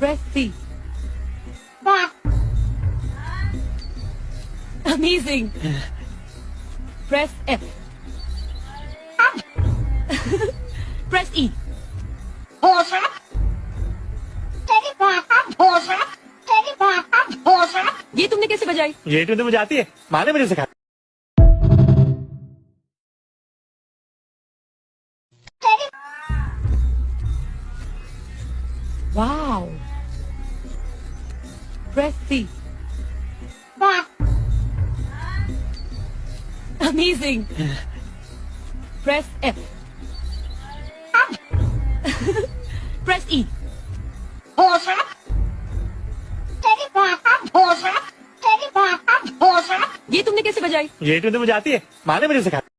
Press C. Amazing. Press F. Press E. ये तुमने कैसे बजाई? ये ट्यून तो मुझे आती है, माँ ने मुझे सिखाया। Wow. Press C. Amazing. Press F. Press E. ये तुमने कैसे बजाई? ये ट्यून तो मुझे आती है, माँ ने मुझे सिखाया।